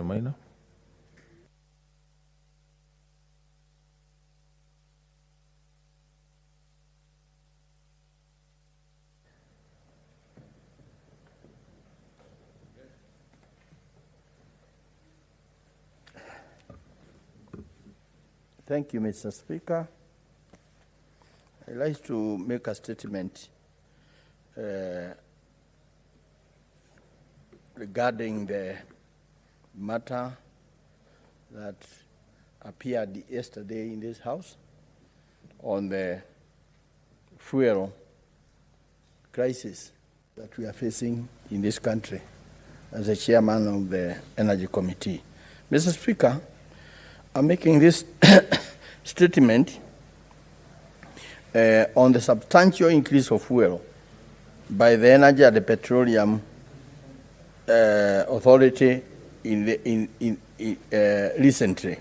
Minor. Thank you, Mr. Speaker. I'd like to make a statement regarding the matter that appeared yesterday in this House on the fuel crisis that we are facing in this country as the chairman of the Energy Committee. Mr. Speaker, I'm making this statement on the substantial increase of fuel by the Energy and the Petroleum Authority recently.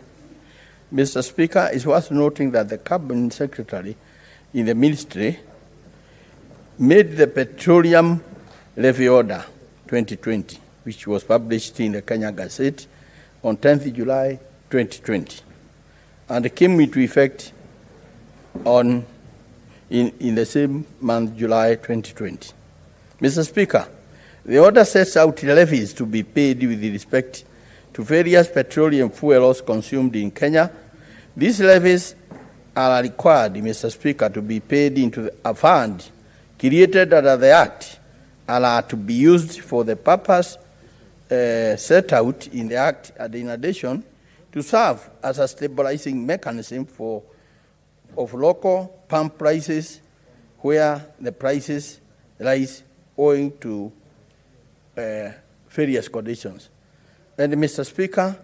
Mr. Speaker, it's worth noting that the Cabinet Secretary in the Ministry made the Petroleum Levy Order 2020, which was published in the Kenya Gazette on 10th July 2020, and came into effect in the same month, July 2020. Mr. Speaker, the order sets out levies to be paid with respect to various petroleum fuels consumed in Kenya. These levies are required, Mr. Speaker, to be paid into a fund created under the Act and are to be used for the purpose set out in the Act, and in addition, to serve as a stabilizing mechanism of local pump prices where the prices rise owing to various conditions. And Mr. Speaker,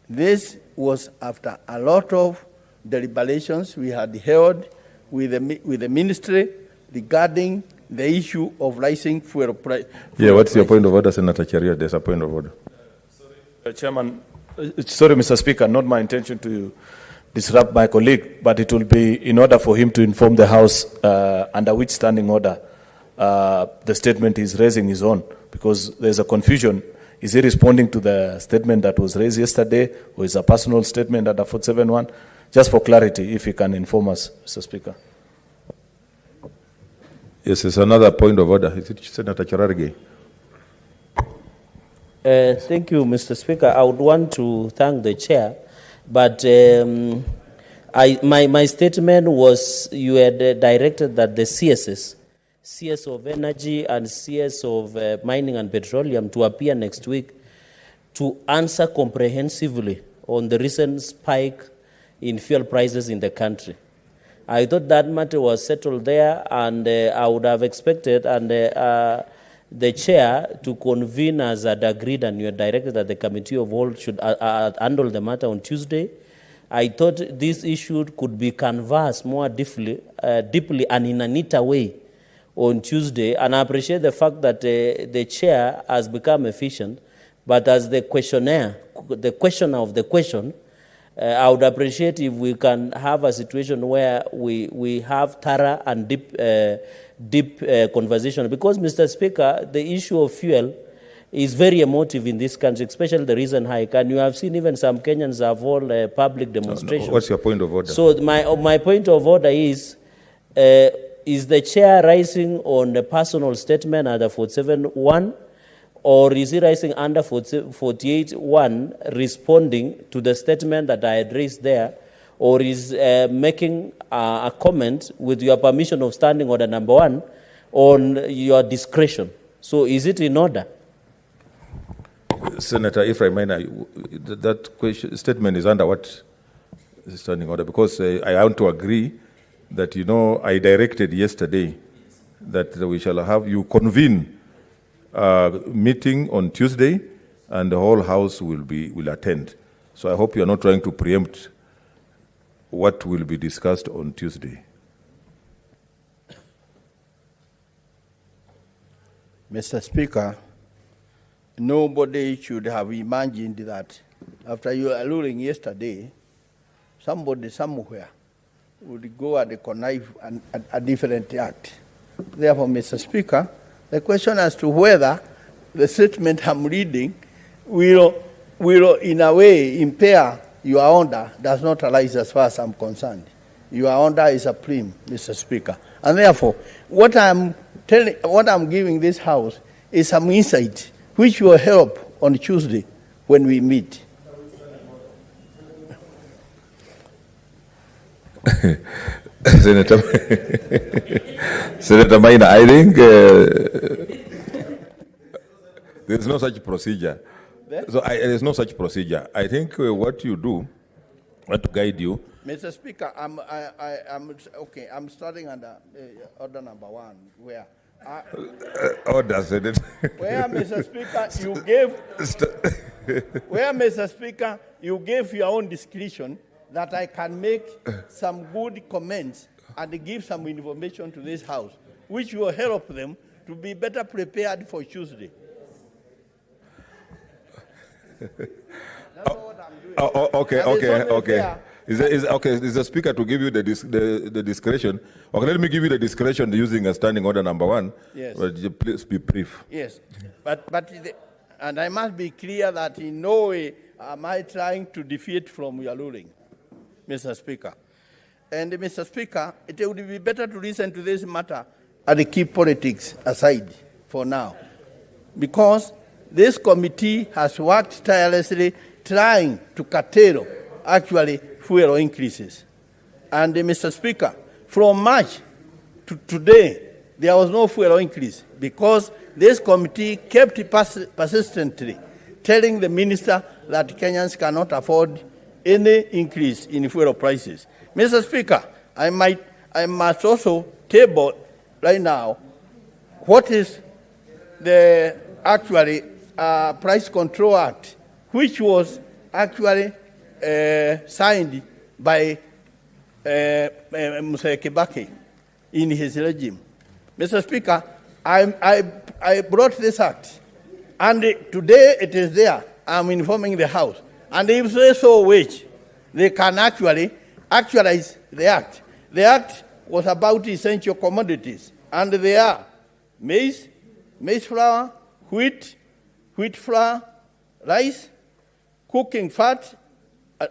this was after a lot of deliberations we had held with the ministry regarding the issue of rising fuel price. Yeah, what's your point of order, Senator Cheria? There's a point of order. Chairman, sorry, Mr. Speaker, not my intention to disrupt my colleague, but it will be in order for him to inform the House under which standing order the statement is raising his own, because there's a confusion. Is he responding to the statement that was raised yesterday, or is a personal statement under 471? Just for clarity, if he can inform us, Mr. Speaker. Yes, it's another point of order. Is it Senator Cherargei? Thank you, Mr. Speaker. I would want to thank the chair, but my statement was you had directed that the CS of Energy and CS of Mining and Petroleum to appear next week to answer comprehensively on the recent spike in fuel prices in the country. I thought that matter was settled there, and I would have expected the chair to convene as had agreed, and you had directed that the committee of all should handle the matter on Tuesday. I thought this issue could be canvassed more deeply and in a neater way on Tuesday, and I appreciate the fact that the chair has become efficient, but as the questioner of the question, I would appreciate if we can have a situation where we have thorough and deep conversation, because, Mr. Speaker, the issue of fuel is very emotive in this country, especially the recent hike, and you have seen even some Kenyans have all public demonstrations. No, what's your point of order? So my point of order is the chair rising on a personal statement under 47.1, or is he rising under 48.1 responding to the statement that I had raised there, or is making a comment with your permission of standing order number 1 on your discretion? So is it in order? Senator, if I may, that statement is under what standing order? Because I want to agree that, I directed yesterday that we shall have you convene a meeting on Tuesday, and the whole House will attend. So I hope you are not trying to preempt what will be discussed on Tuesday. Mr. Speaker, nobody should have imagined that after your ruling yesterday, somebody somewhere would go and connive a different act. Therefore, Mr. Speaker, the question as to whether the statement I'm reading will will in a way impair your order does not arise as far as I'm concerned. Your order is supreme, Mr. Speaker. And therefore, what I'm giving this House is some insight which will help on Tuesday when we meet. Senator, Senator Maina, I think there's no such procedure. There's no such procedure. I think what you do, what to guide you. Mr. Speaker, I'm starting under order number 1, where Order, Senator. where Mr. Speaker you gave where Mr. Speaker you gave your own discretion that I can make some good comments and give some information to this House, which will help them to be better prepared for Tuesday. That's what I'm doing. Okay. Is the Speaker to give you the discretion? Okay, let me give you the discretion using a standing order number 1. Yes. But please be brief. Yes, and I must be clear that in no way am I trying to defeat from your ruling, Mr. Speaker. And Mr. Speaker, it would be better to listen to this matter and keep politics aside for now, because this committee has worked tirelessly trying to curtail actually fuel increases. And Mr. Speaker, from March to today, there was no fuel increase because this committee kept persistently telling the minister that Kenyans cannot afford any increase in fuel prices. Mr. Speaker, I must also table right now what is the actually Price Control Act, which was actually signed by Mr. Kibaki in his regime. Mr. Speaker, I brought this act, and today it is there. I'm informing the House. And if they so wish, they can actually actualize the act. The act was about essential commodities, and they are maize flour, wheat flour, rice, cooking fat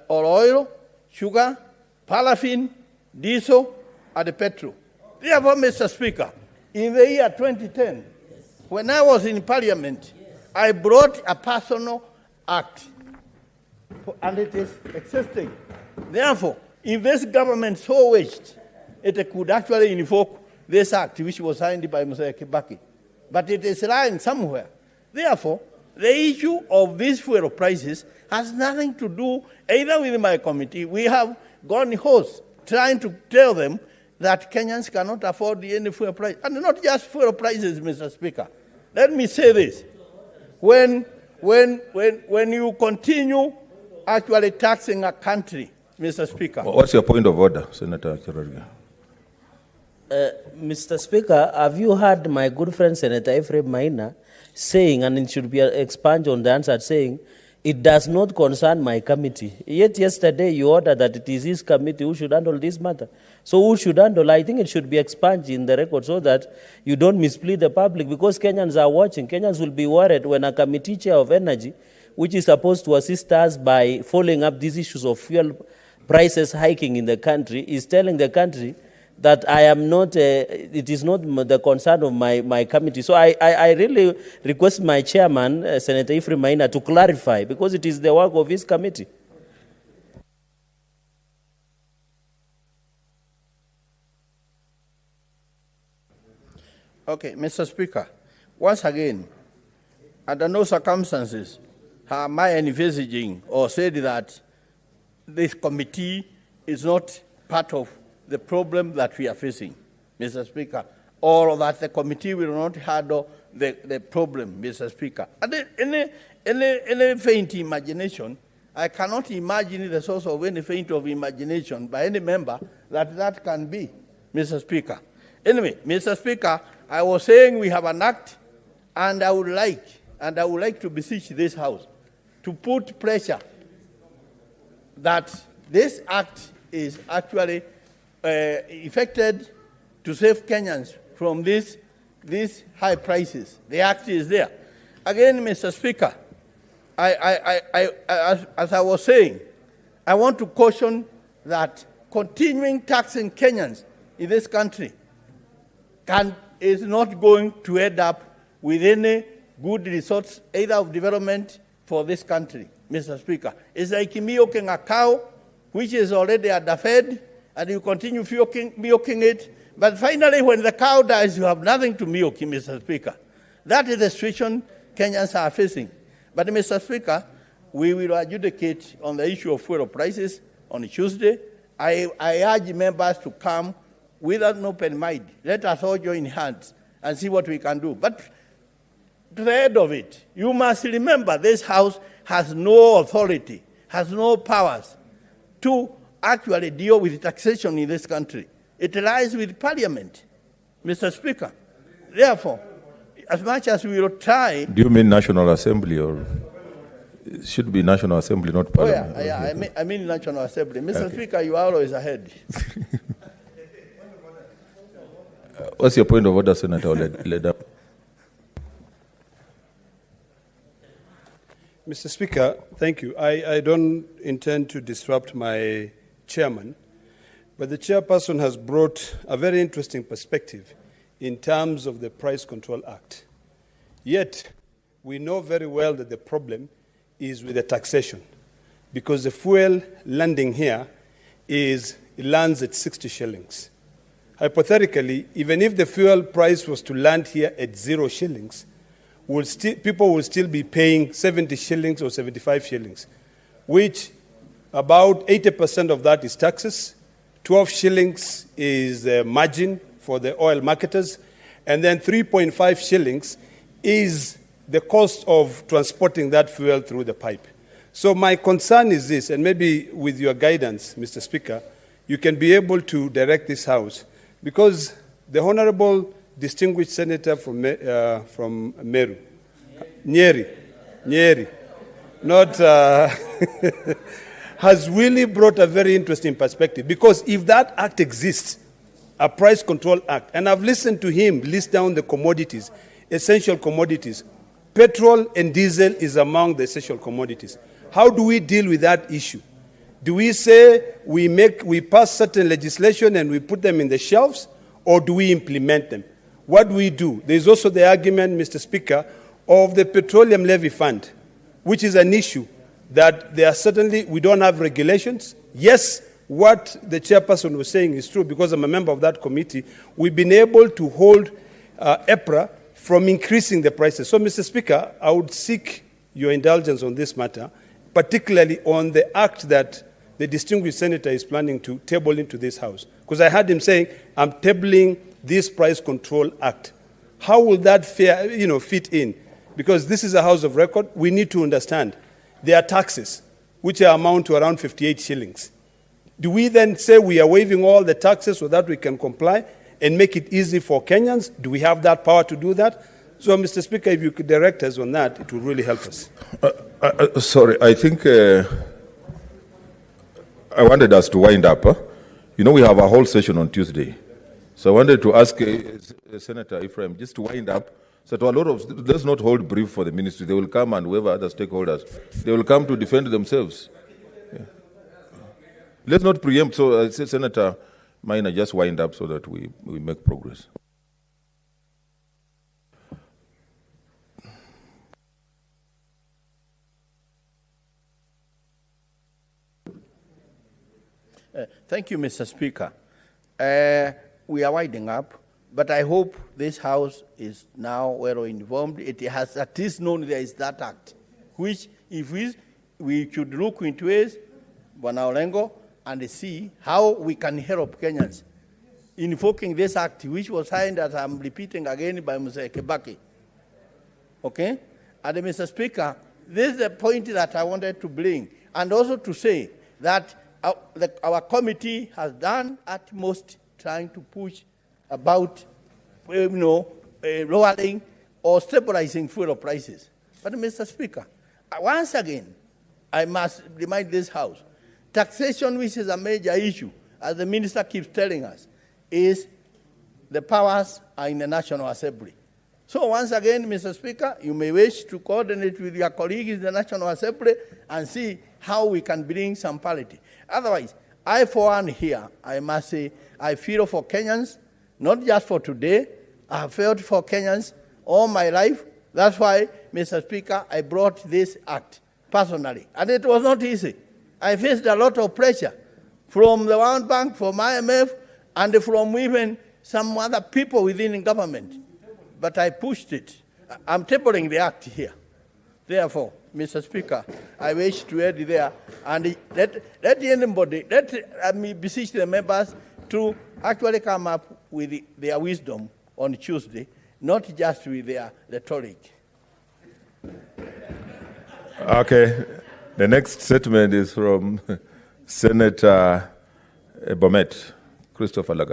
or oil, sugar, paraffin, diesel, and petrol. Therefore, Mr. Speaker, in the year 2010, when I was in Parliament, I brought a personal act, and it is existing. Therefore, if this government so wished, it could actually invoke this act, which was signed by Mr. Kibaki. But it is lying somewhere. Therefore, the issue of these fuel prices has nothing to do either with my committee. We have gone host trying to tell them that Kenyans cannot afford any fuel price. And not just fuel prices, Mr. Speaker. Let me say this. When you continue actually taxing a country, Mr. Speaker. What's your point of order, Senator Cherargei? Mr. Speaker, have you heard my good friend Senator Ephraim Maina saying, and it should be expunged on the answer, saying, it does not concern my committee. Yet yesterday you ordered that it is his committee who should handle this matter. So who should handle? I think it should be expunged in the record so that you don't mislead the public, because Kenyans are watching. Kenyans will be worried when a committee chair of energy, which is supposed to assist us by following up these issues of fuel prices hiking in the country, is telling the country that I am not, it is not the concern of my committee. So I really request my chairman, Senator Ephraim Maina, to clarify, because it is the work of his committee. Okay, Mr. Speaker, once again, under no circumstances am I envisaging or said that this committee is not part of the problem that we are facing, Mr. Speaker, or that the committee will not handle the problem, Mr. Speaker. And any faint imagination, I cannot imagine the source of any faint of imagination by any member that can be, Mr. Speaker. Anyway, Mr. Speaker, I was saying we have an act, and I would like to beseech this House to put pressure that this act is actually effected to save Kenyans from these high prices. The act is there. Again, Mr. Speaker, as I was saying, I want to caution that continuing taxing Kenyans in this country is not going to end up with any good results, either of development for this country, Mr. Speaker. It's like milking a cow, which is already underfed, and you continue milking it. But finally, when the cow dies, you have nothing to milk, Mr. Speaker. That is the situation Kenyans are facing. But, Mr. Speaker, we will adjudicate on the issue of fuel prices on Tuesday. I urge members to come with an open mind. Let us all join hands and see what we can do. But to the end of it, you must remember this House has no authority, has no powers to actually deal with taxation in this country. It lies with Parliament, Mr. Speaker. Therefore, as much as we will try... Do you mean National Assembly, or it should be National Assembly, not Parliament? Oh, yeah. I mean National Assembly. Mr. Speaker, you are always ahead. What's your point of order, Senator Leda? Mr. Speaker, thank you. I don't intend to disrupt my chairman, but the chairperson has brought a very interesting perspective in terms of the Price Control Act. Yet, we know very well that the problem is with the taxation, because the fuel landing here lands at 60 shillings. Hypothetically, even if the fuel price was to land here at 0 shillings, people will still be paying 70 shillings or 75 shillings, which about 80% of that is taxes, 12 shillings is the margin for the oil marketers, and then 3.5 shillings is the cost of transporting that fuel through the pipe. So my concern is this, and maybe with your guidance, Mr. Speaker, you can be able to direct this House, because the Honorable Distinguished Senator from Meru, Nyeri, has really brought a very interesting perspective. Because if that act exists, a price control act, and I've listened to him list down the commodities, essential commodities, petrol and diesel is among the essential commodities. How do we deal with that issue? Do we say we pass certain legislation and we put them in the shelves, or do we implement them? What do we do? There's also the argument, Mr. Speaker, of the Petroleum Levy Fund, which is an issue that we don't have regulations. Yes, what the chairperson was saying is true, because I'm a member of that committee. We've been able to hold EPRA from increasing the prices. So, Mr. Speaker, I would seek your indulgence on this matter, particularly on the act that the distinguished senator is planning to table into this House. Because I heard him saying, I'm tabling this Price Control Act. How will that fit in? Because this is a House of record. We need to understand there are taxes, which amount to around 58 shillings. Do we then say we are waiving all the taxes so that we can comply and make it easy for Kenyans? Do we have that power to do that? So, Mr. Speaker, if you could direct us on that, it would really help us. Sorry, I think I wanted us to wind up. You know, we have a whole session on Tuesday. So I wanted to ask Senator Ephraim just to wind up. So to a lot of, let's not hold brief for the ministry. They will come, and whoever other stakeholders, they will come to defend themselves. Yeah. Let's not preempt. So Senator Maina, just wind up so that we make progress. Thank you, Mr. Speaker. We are winding up, but I hope this House is now well informed. It has at least known there is that act, which if we should look into it, Bwana Olengo, and see how we can help Kenyans invoking this act, which was signed, as I'm repeating again, by Mr. Kibaki. Okay? And Mr. Speaker, this is the point that I wanted to bring, and also to say that our committee has done utmost trying to push about, lowering or stabilizing fuel prices. But, Mr. Speaker, once again, I must remind this House, taxation, which is a major issue, as the minister keeps telling us, is the powers are in the National Assembly. So once again, Mr. Speaker, you may wish to coordinate with your colleagues in the National Assembly and see how we can bring some parity. Otherwise, I for one here, I must say, I feel for Kenyans, not just for today, I have felt for Kenyans all my life. That's why, Mr. Speaker, I brought this act personally. And it was not easy. I faced a lot of pressure from the World Bank, from IMF, and from even some other people within government. But I pushed it. I'm tabling the act here. Therefore, Mr. Speaker, I wish to add there, and let anybody, let me beseech the members to actually come up with their wisdom on Tuesday, not just with their rhetoric. Okay. The next statement is from Senator Bomet, Christopher Lagat.